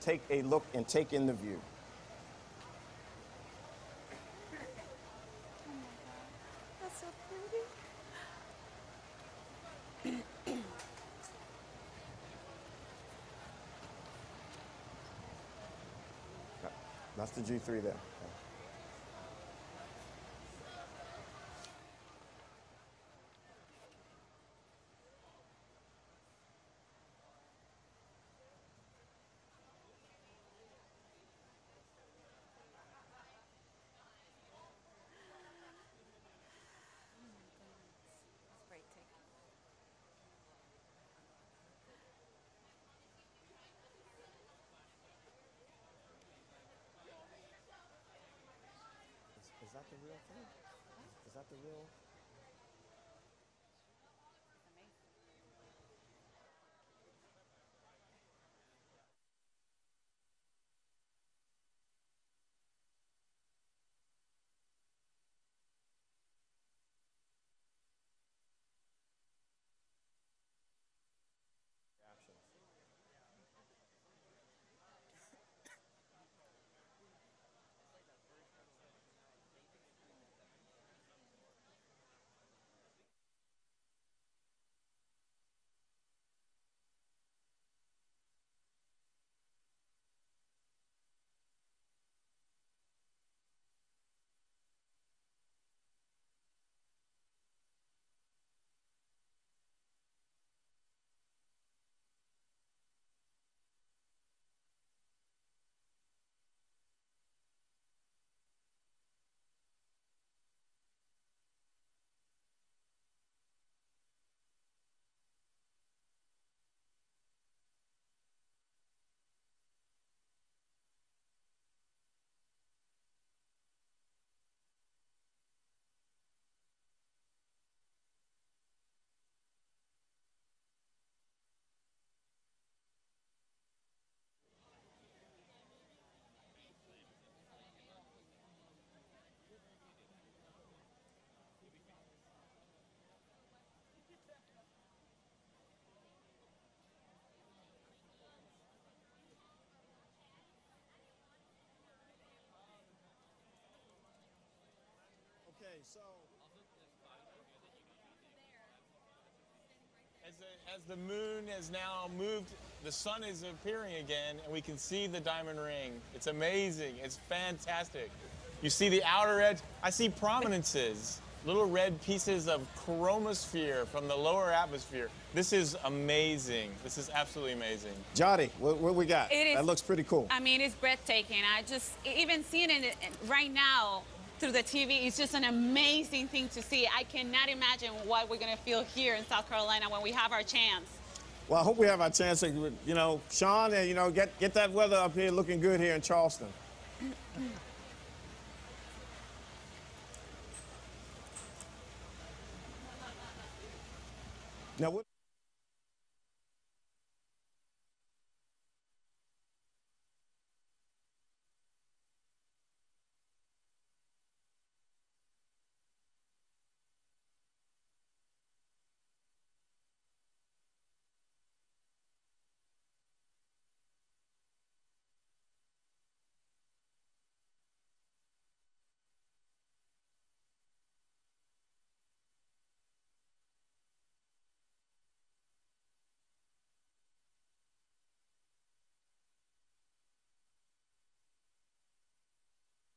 take a look and take in the view. Oh my God, that's so pretty. That's the G3 there. Is that the real thing? Is that the real? Okay, so as the moon has now moved, the sun is appearing again, and we can see the diamond ring. It's amazing. It's fantastic. You see the outer edge. I see prominences, little red pieces of chromosphere from the lower atmosphere. This is amazing. This is absolutely amazing. Jody, what we got? That looks pretty cool. I mean, it's breathtaking. I just, even seeing it right now through the TV, it's just an amazing thing to see. I cannot imagine what we're going to feel here in South Carolina when we have our chance. Well, I hope we have our chance to, you know, Sean, and, you know, get that weather up here looking good here in Charleston. Now, what?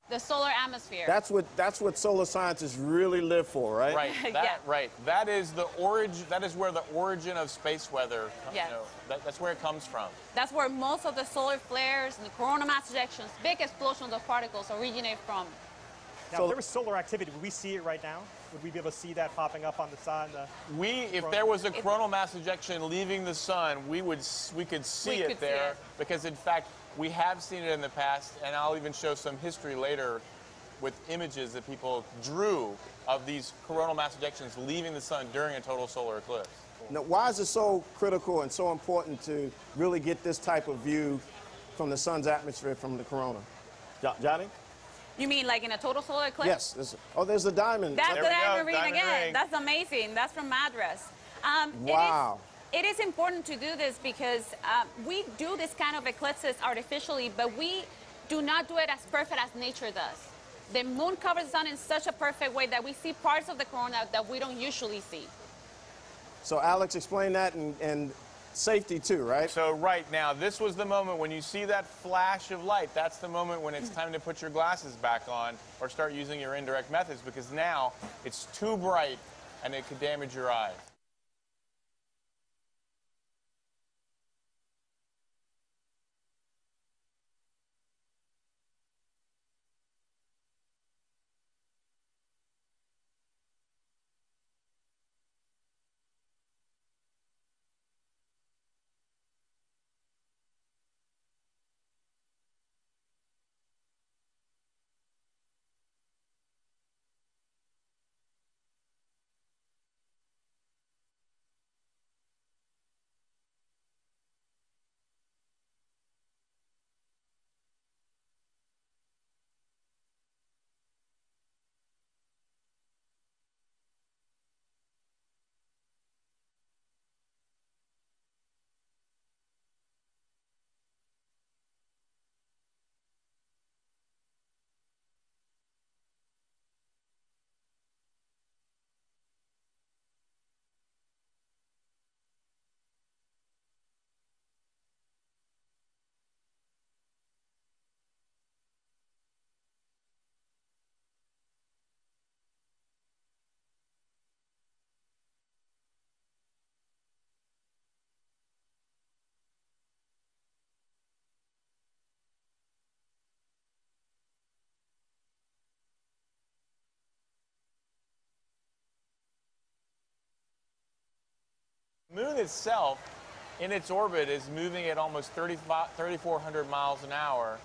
The solar atmosphere. That's what solar scientists really live for, right? Right. Yeah. Right. That is the origin. That is where the origin of space weather. Yes. You know, that's where it comes from. That's where most of the solar flares and the coronal mass ejections, big explosions of particles, originate from. Now, if there was solar activity, would we see it right now? Would we be able to see that popping up on the sun? If there was a coronal mass ejection leaving the sun, we could see it there because, in fact, we have seen it in the past, and I'll even show some history later with images that people drew of these coronal mass ejections leaving the sun during a total solar eclipse. Now, why is it so critical and so important to really get this type of view from the sun's atmosphere from the corona? Johnny? You mean like in a total solar eclipse? Yes. There's the diamond. That's There the we go, diamond ring diamond again. ring. That's amazing. That's from Madras. Wow. it is important to do this because we do this kind of eclipses artificially, but we do not do it as perfect as nature does. The moon covers the sun in such a perfect way that we see parts of the corona that we don't usually see. So Alex, explain that and safety too, right? So right now, this was the moment when you see that flash of light. That's the moment when it's time to put your glasses back on or start using your indirect methods, because now it's too bright and it could damage your eyes. The moon itself, in its orbit, is moving at almost 3,400 miles an hour,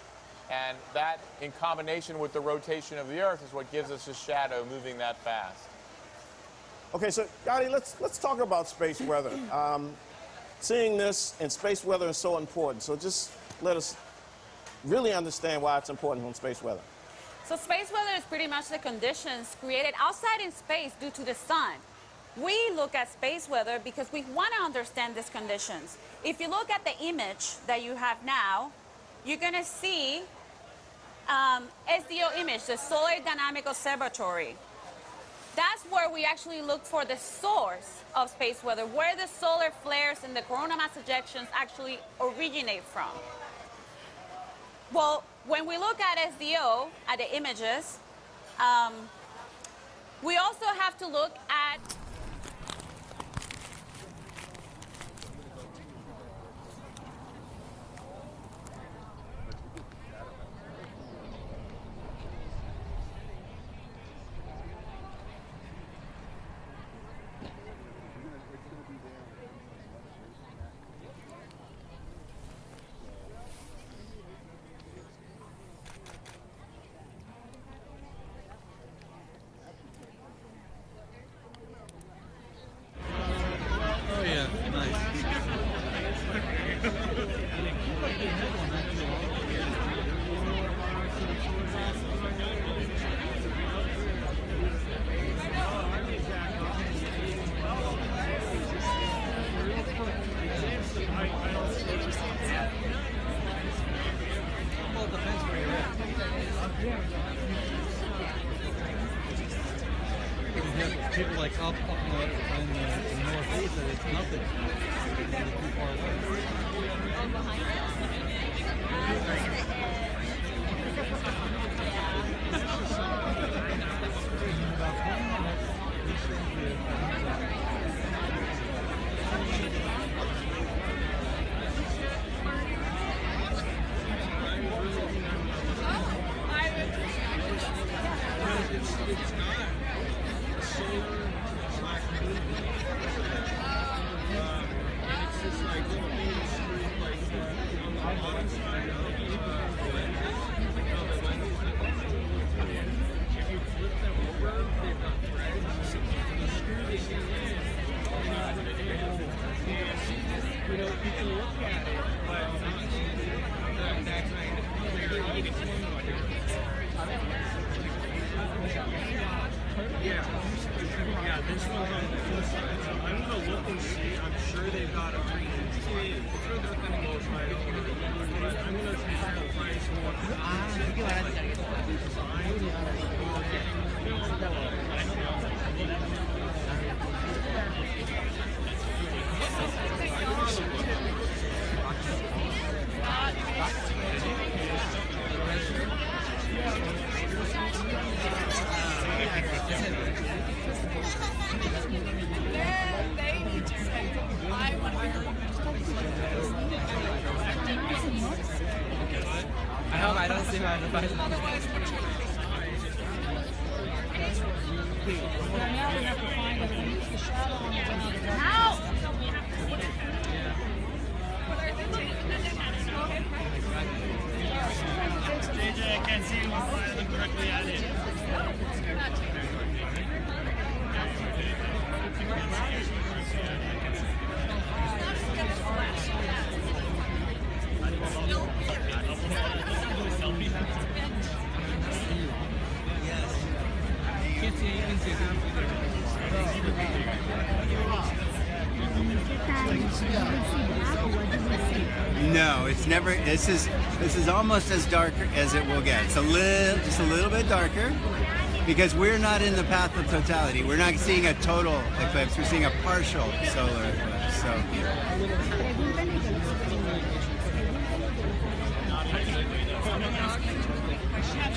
and that, in combination with the rotation of the Earth, is what gives us a shadow moving that fast. Okay, so Gotti, let's talk about space weather. Seeing this and space weather is so important, so just let us really understand why it's important on space weather. So space weather is pretty much the conditions created outside in space due to the sun. We look at space weather because we want to understand these conditions. If you look at the image that you have now, you're going to see SDO image, the Solar Dynamic Observatory. That's where we actually look for the source of space weather, where the solar flares and the coronal mass ejections actually originate from. Well, when we look at SDO, at the images, we also have to look at people like up in the northeast that it's nothing. It's too far away. Yeah, this one's on the full side. I'm going to look and see. I'm sure they've got a pretty good but I'm going to try to find some more. I hope I don't see my device. Now we have to find whether to use the shadow on the ground. Now! JJ, I can't see you. I look directly at it. No, it's never. This is almost as dark as it will get. It's just a little bit darker, because we're not in the path of totality. We're not seeing a total eclipse. We're seeing a partial solar eclipse. So.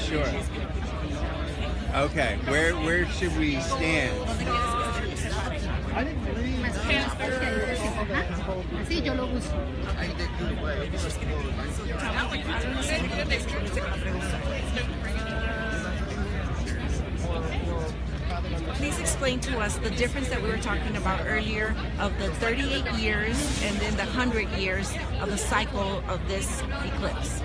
Sure. Okay, where should we stand? Sí, yo lo uso. Please explain to us the difference that we were talking about earlier of the 38 years and then the 100 years of the cycle of this eclipse.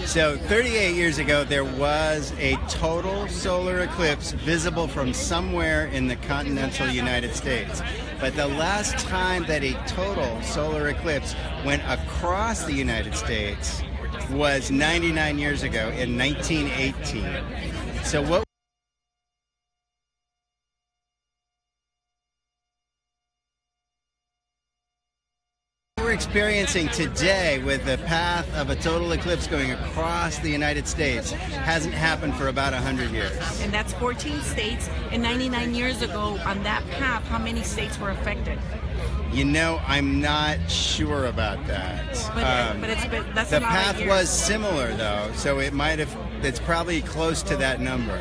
So 38 years ago, there was a total solar eclipse visible from somewhere in the continental United States. But the last time that a total solar eclipse went across the United States was 99 years ago in 1918. So what we're experiencing today with the path of a total eclipse going across the United States hasn't happened for about 100 years. And that's 14 states, and 99 years ago on that path, how many states were affected? You know, I'm not sure about that. But that's the path was similar though, so it's probably close to that number.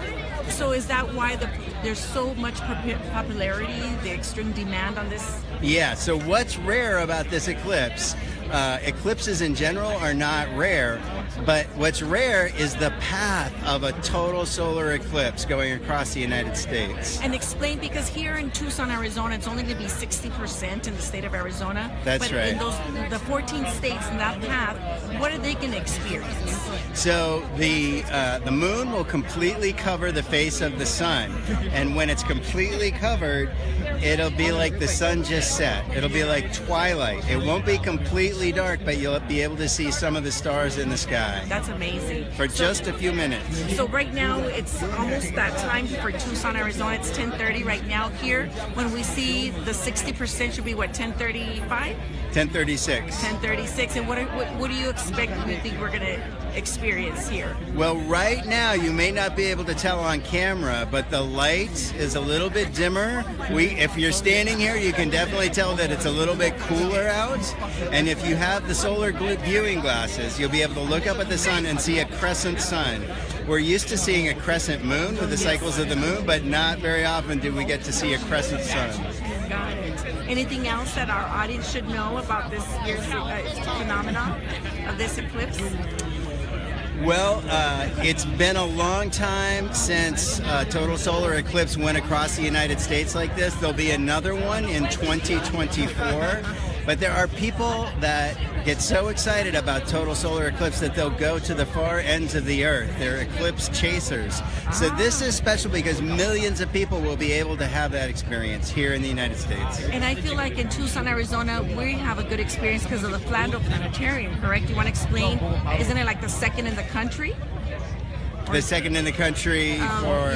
So is that why there's so much popularity, the extreme demand on this? Yeah, so what's rare about this eclipse, eclipses in general are not rare, but what's rare is the path of a total solar eclipse going across the United States. And explain, because here in Tucson, Arizona, it's only going to be 60% in the state of Arizona. That's right. But in the 14 states in that path, what are they going to experience? So the moon will completely cover the face of the sun, and when it's completely covered, it'll be like the sun just set. It'll be like twilight. It won't be completely dark, but you'll be able to see some of the stars in the sky. That's amazing. For just a few minutes. So right now, it's almost that time for Tucson, Arizona. It's 10:30 right now here. When we see the 60% should be what, 10:35? 10:36. 10:36. And what do you expect? Do you think we're going to experience here? Well, right now you may not be able to tell on camera, but the light is a little bit dimmer. If you're standing here, you can definitely tell that it's a little bit cooler out. And if you have the solar viewing glasses, you'll be able to look up at the sun and see a crescent sun. We're used to seeing a crescent moon with the cycles of the moon, but not very often do we get to see a crescent sun. Got it. Anything else that our audience should know about this year's phenomenon of this eclipse? Well, it's been a long time since a total solar eclipse went across the United States like this. There'll be another one in 2024. But there are people that get so excited about total solar eclipse that they'll go to the far ends of the earth. They're eclipse chasers. So this is special because millions of people will be able to have that experience here in the United States. And I feel like in Tucson, Arizona, we have a good experience because of the Flando Planetarium, correct? You want to explain? Isn't it like the second in the country? the second in the country for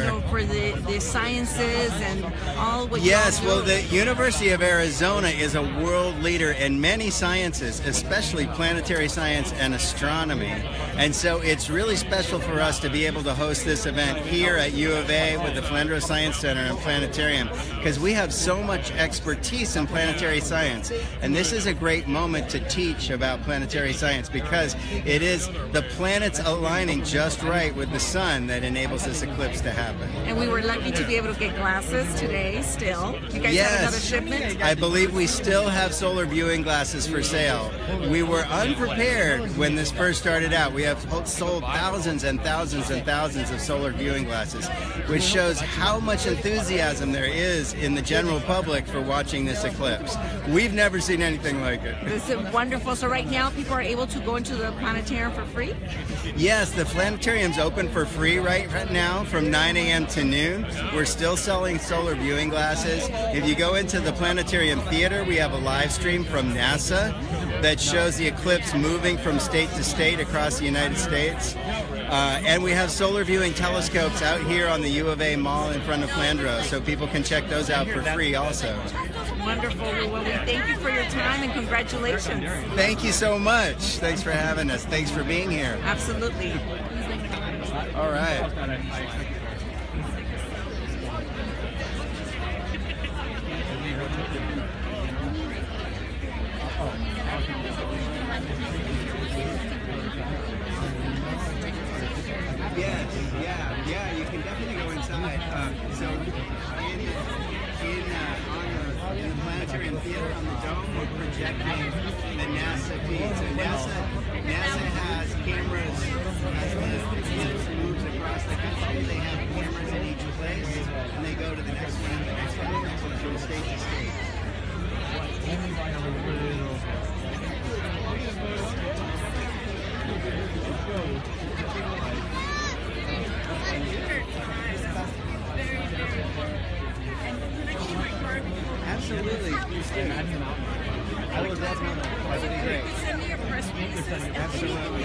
the sciences and all what Yes, you all well, do. the University of Arizona is a world leader in many sciences, especially planetary science and astronomy. And so it's really special for us to be able to host this event here at U of A with the Flandreau Science Center and Planetarium, because we have so much expertise in planetary science. And this is a great moment to teach about planetary science, because it is the planets aligning just right with the sun that enables this eclipse to happen. And we were lucky to be able to get glasses today still. You guys have another shipment? I believe we still have solar viewing glasses for sale. We were unprepared when this first started out. We have sold thousands and thousands and thousands of solar viewing glasses, which shows how much enthusiasm there is in the general public for watching this eclipse. We've never seen anything like it. This is wonderful. So right now people are able to go into the planetarium for free? Yes, the planetarium's open for free right now from 9 a.m. to noon. We're still selling solar viewing glasses. If you go into the planetarium theater, we have a live stream from NASA that shows the eclipse moving from state to state across the United States. And we have solar viewing telescopes out here on the U of A Mall in front of Flandreau, so people can check those out for free also. Wonderful. Well, we thank you for your time and congratulations. Thank you so much. Thanks for having us. Thanks for being here. Absolutely. All right. Yes, yeah, you can definitely go inside. So in the planetarium theater on the dome, we're projecting the NASA feed. So NASA has cameras as the eclipse moves across the country. They have cameras in each place, and they go to the next one and the next one and the next one from state to state. Absolutely. I will definitely. That would be great. Send me your press releases. Absolutely.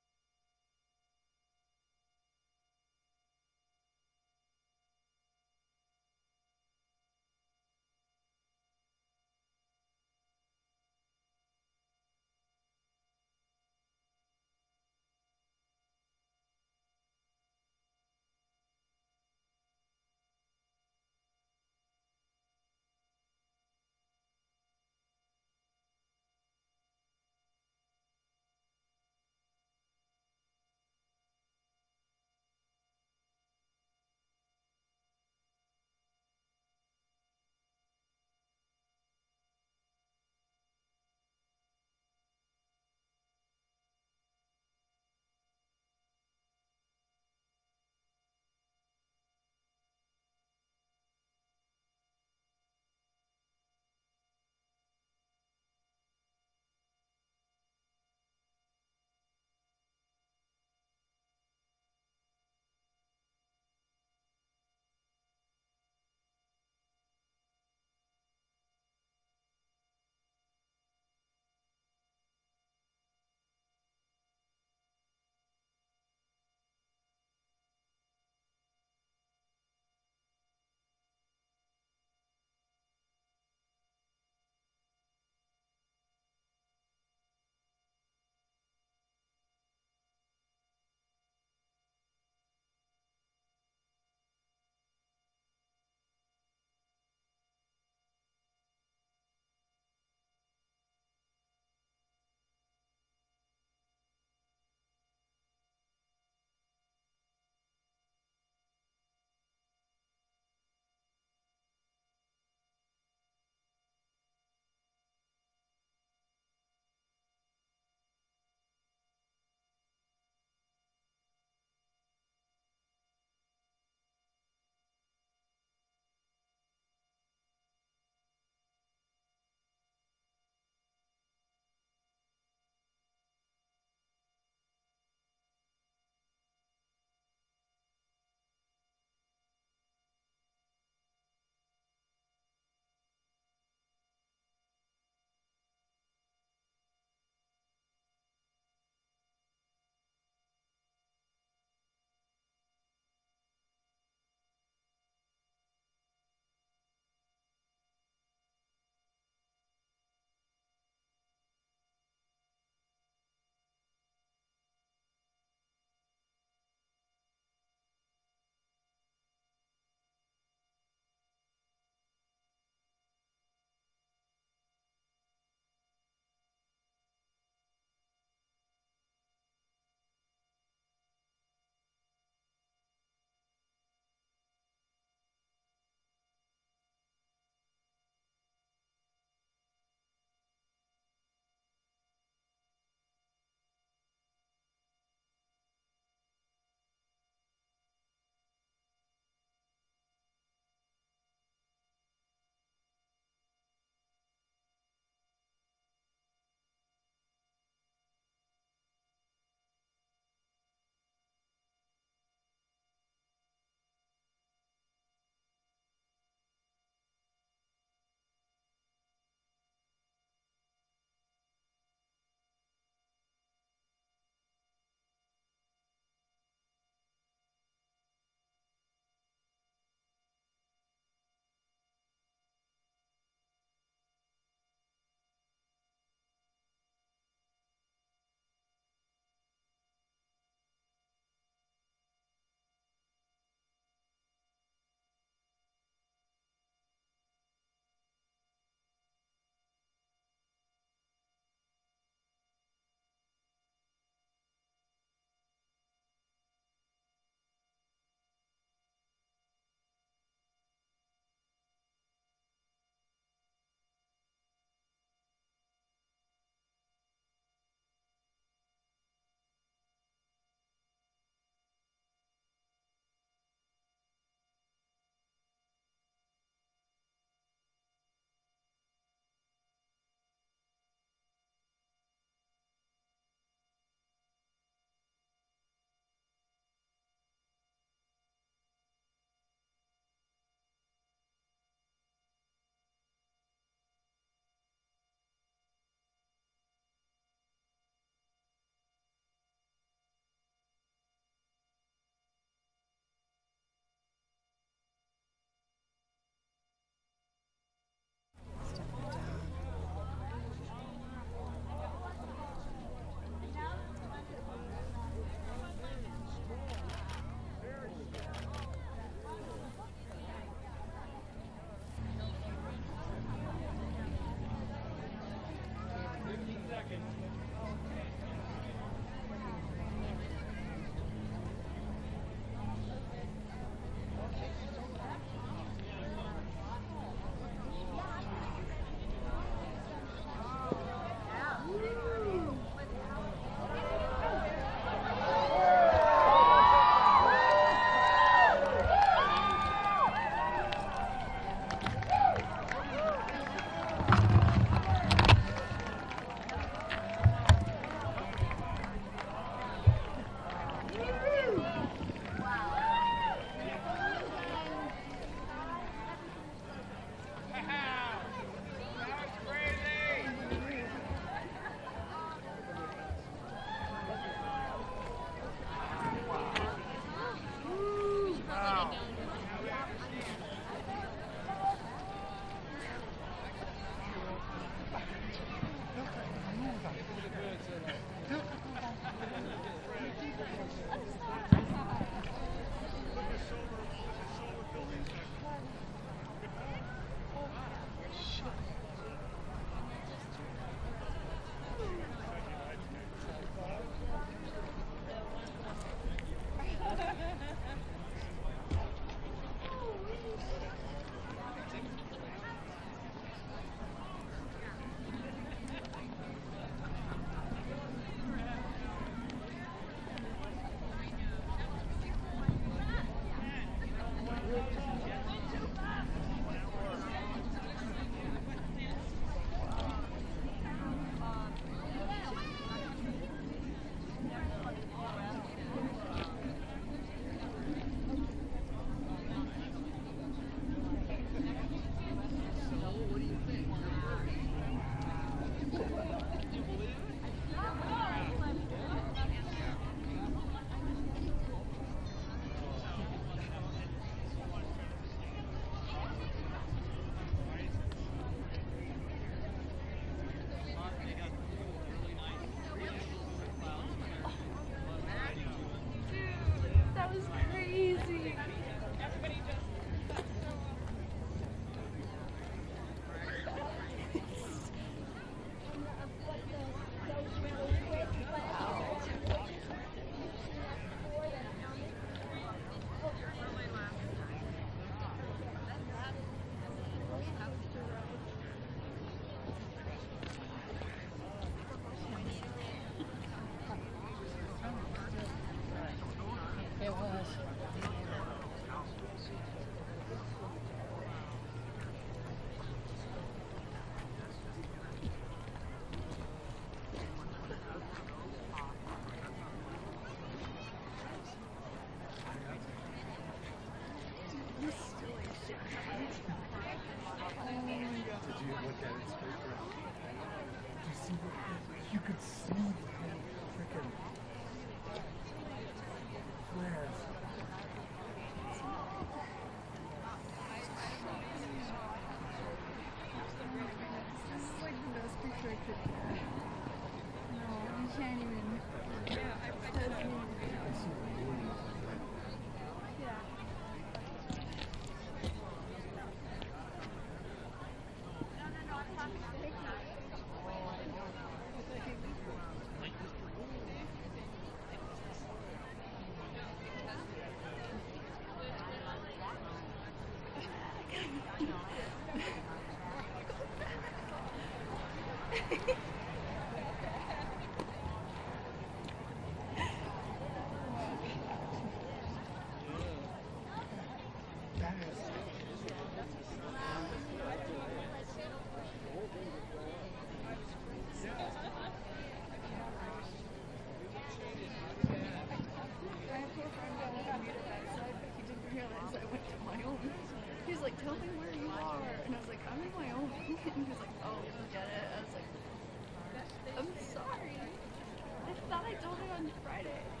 thought I told her on Friday.